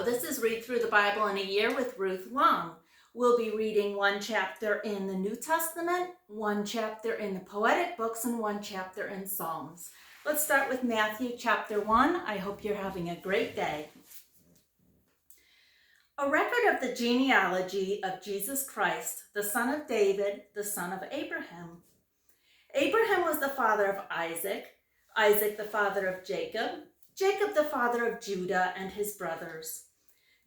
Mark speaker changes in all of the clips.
Speaker 1: Hello, this is Read Through the Bible in a Year with Ruth Long. We'll be reading one chapter in the New Testament, one chapter in the poetic books, and one chapter in Psalms. Let's start with Matthew chapter 1. I hope you're having a great day. A record of the genealogy of Jesus Christ, the son of David, the son of Abraham. Abraham was the father of Isaac, Isaac the father of Jacob, Jacob the father of Judah and his brothers,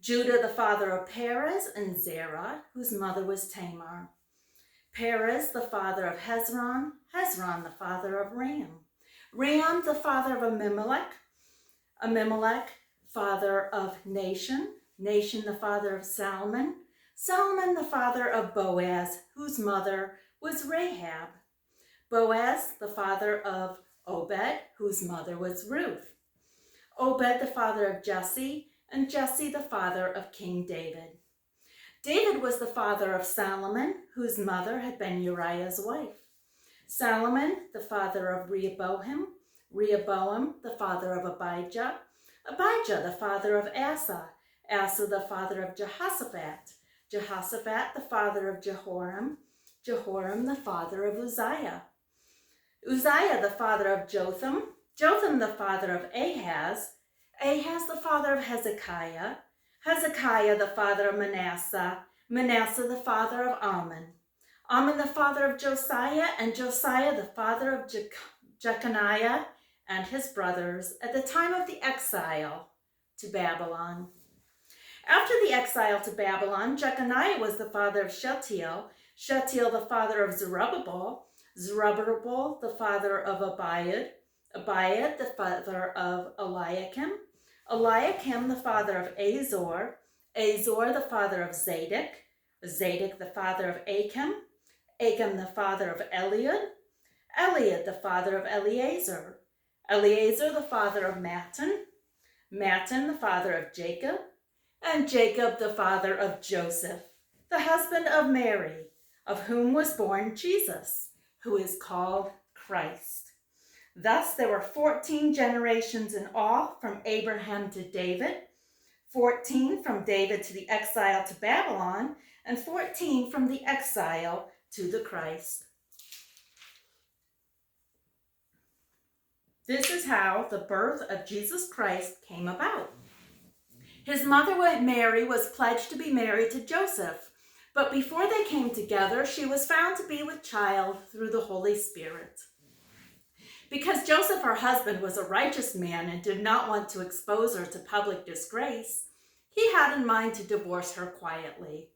Speaker 1: Judah the father of Perez and Zerah, whose mother was Tamar, Perez the father of Hezron, Hezron the father of Ram, Ram the father of Abimelech, Abimelech father of Nahshon, Nahshon the father of Salmon, Salmon the father of Boaz, whose mother was Rahab, Boaz the father of Obed, whose mother was Ruth, Obed the father of Jesse, and Jesse the father of King David. David was the father of Solomon, whose mother had been Uriah's wife. Solomon the father of Rehoboam, Rehoboam the father of Abijah, Abijah the father of Asa, Asa the father of Jehoshaphat, Jehoshaphat the father of Jehoram, Jehoram the father of Uzziah, Uzziah the father of Jotham, Jotham the father of Ahaz, Ahaz the father of Hezekiah, Hezekiah the father of Manasseh, Manasseh the father of Amon, Amon the father of Josiah, and Josiah the father of Jeconiah and his brothers at the time of the exile to Babylon. After the exile to Babylon, Jeconiah was the father of Shealtiel, Shealtiel the father of Zerubbabel, Zerubbabel the father of Abiud, Abiud the father of Eliakim, Eliakim the father of Azor, Azor the father of Zadok, Zadok the father of Achim, Achim the father of Eliud, Eliud the father of Eleazar, Eleazar the father of Mattan, Mattan the father of Jacob, and Jacob the father of Joseph, the husband of Mary, of whom was born Jesus, who is called Christ. Thus there were 14 generations in all from Abraham to David, 14 from David to the exile to Babylon, and 14 from the exile to the Christ. This is how the birth of Jesus Christ came about. His mother Mary was pledged to be married to Joseph, but before they came together, she was found to be with child through the Holy Spirit. Because Joseph, her husband, was a righteous man and did not want to expose her to public disgrace, he had in mind to divorce her quietly.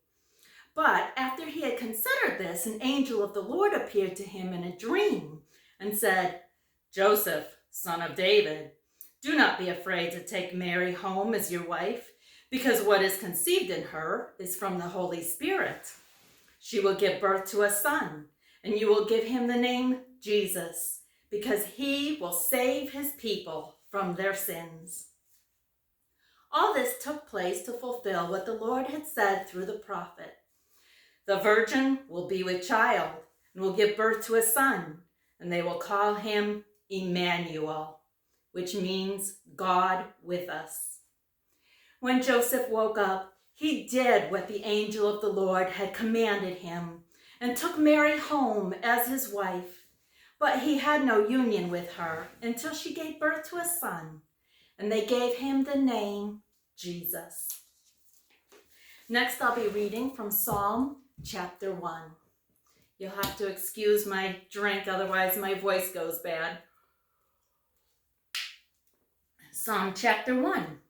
Speaker 1: But after he had considered this, an angel of the Lord appeared to him in a dream and said, "Joseph, son of David, do not be afraid to take Mary home as your wife, because what is conceived in her is from the Holy Spirit. She will give birth to a son, and you will give him the name Jesus, because he will save his people from their sins." All this took place to fulfill what the Lord had said through the prophet. "The virgin will be with child and will give birth to a son, and they will call him Emmanuel," which means God with us. When Joseph woke up, he did what the angel of the Lord had commanded him and took Mary home as his wife. But he had no union with her until she gave birth to a son, and they gave him the name Jesus. Next, I'll be reading from Psalm chapter 1. You'll have to excuse my drink, otherwise my voice goes bad. Psalm chapter 1.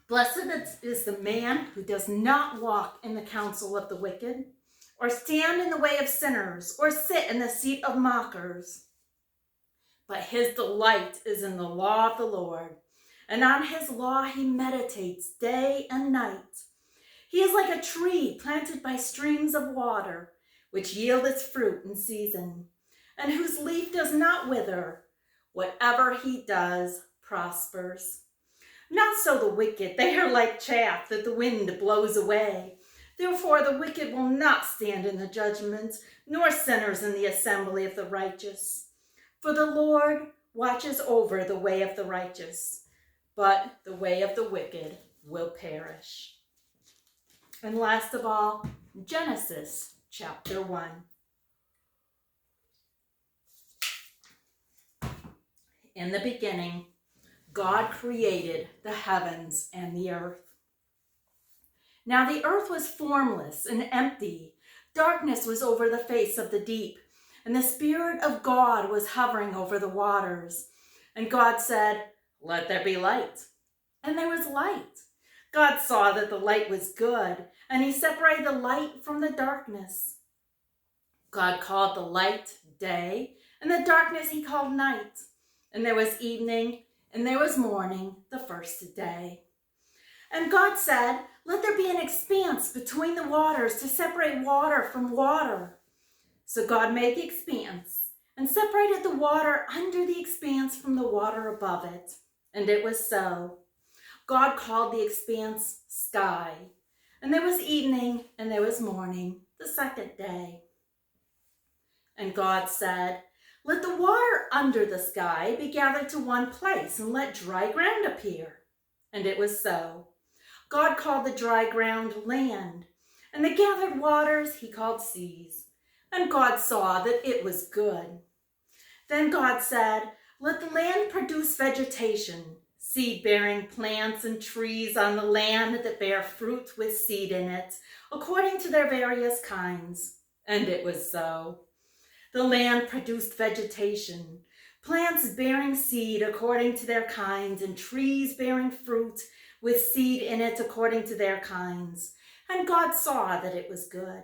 Speaker 1: Blessed is the man who does not walk in the counsel of the wicked, or stand in the way of sinners, or sit in the seat of mockers. But his delight is in the law of the Lord, and on his law he meditates day and night. He is like a tree planted by streams of water, which yield its fruit in season, and whose leaf does not wither. Whatever he does prospers. Not so the wicked, they are like chaff that the wind blows away. Therefore the wicked will not stand in the judgment, nor sinners in the assembly of the righteous. For the Lord watches over the way of the righteous, but the way of the wicked will perish. And last of all, Genesis chapter 1. In the beginning, God created the heavens and the earth. Now the earth was formless and empty. Darkness was over the face of the deep, and the Spirit of God was hovering over the waters. And God said, "Let there be light." And there was light. God saw that the light was good, and he separated the light from the darkness. God called the light day, and the darkness he called night. And there was evening, and there was morning, the first day. And God said, "Let there be an expanse between the waters to separate water from water." So God made the expanse and separated the water under the expanse from the water above it. And it was so. God called the expanse sky. And there was evening and there was morning, the second day. And God said, "Let the water under the sky be gathered to one place, and let dry ground appear." And it was so. God called the dry ground land, and the gathered waters he called seas. And God saw that it was good. Then God said, "Let the land produce vegetation, seed-bearing plants and trees on the land that bear fruit with seed in it, according to their various kinds." And it was so. The land produced vegetation, plants bearing seed according to their kinds, and trees bearing fruit with seed in it according to their kinds. And God saw that it was good.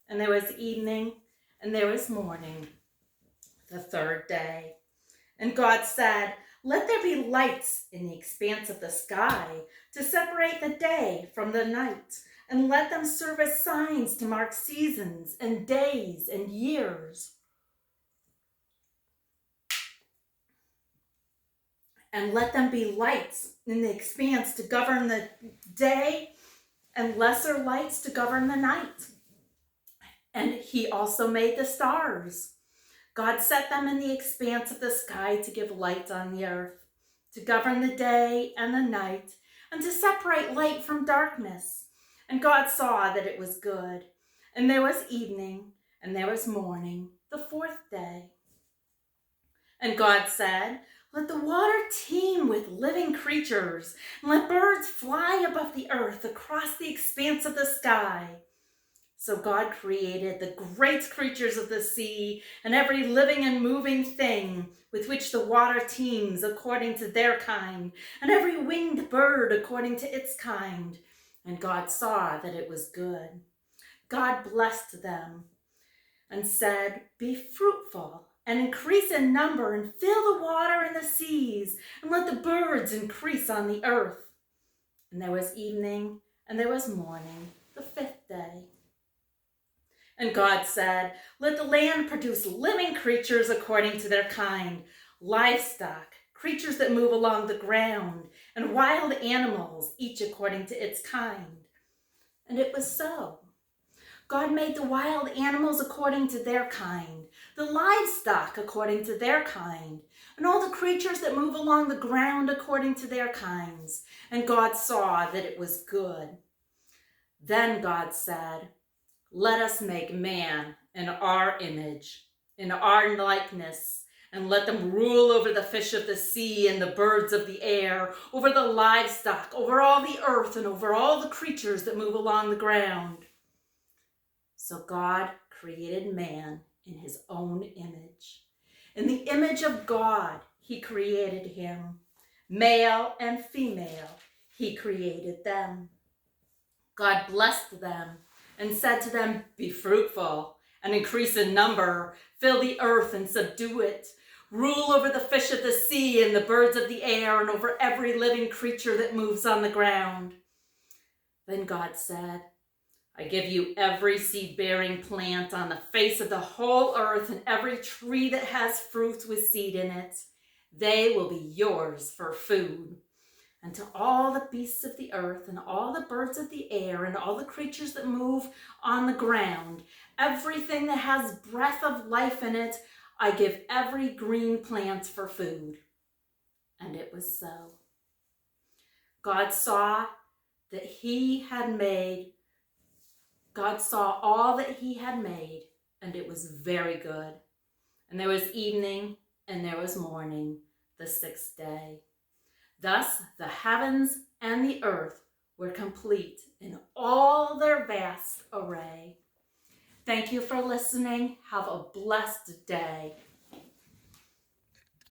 Speaker 1: And there was evening, and there was morning, the third day. And God said, "Let there be lights in the expanse of the sky to separate the day from the night, and let them serve as signs to mark seasons and days and years. And let them be lights in the expanse to govern the day, and lesser lights to govern the night." And he also made the stars. God set them in the expanse of the sky to give light on the earth, to govern the day and the night, and to separate light from darkness. And God saw that it was good. And there was evening, and there was morning, the fourth day. And God said, "Let the water teem with living creatures, and let birds fly above the earth across the expanse of the sky." So God created the great creatures of the sea and every living and moving thing with which the water teems according to their kind, and every winged bird according to its kind. And God saw that it was good. God blessed them and said, "Be fruitful and increase in number, and fill the water in the seas, and let the birds increase on the earth." And there was evening and there was morning, the fifth day. And God said, "Let the land produce living creatures according to their kind, livestock, creatures that move along the ground, and wild animals, each according to its kind." And it was so. God made the wild animals according to their kind, the livestock according to their kind, and all the creatures that move along the ground according to their kinds. And God saw that it was good. Then God said, "Let us make man in our image, in our likeness, and let them rule over the fish of the sea and the birds of the air, over the livestock, over all the earth, and over all the creatures that move along the ground." So God created man in his own image. In the image of God, he created him. Male and female, he created them. God blessed them and said to them, "Be fruitful and increase in number, fill the earth and subdue it. Rule over the fish of the sea and the birds of the air, and over every living creature that moves on the ground." Then God said, "I give you every seed-bearing plant on the face of the whole earth, and every tree that has fruit with seed in it. They will be yours for food. And to all the beasts of the earth, and all the birds of the air, and all the creatures that move on the ground, everything that has breath of life in it, I give every green plant for food." And it was so. God saw that he had made. God saw all that he had made, and it was very good. And there was evening, and there was morning, the sixth day. Thus the heavens and the earth were complete in all their vast array. Thank you for listening. Have a blessed day.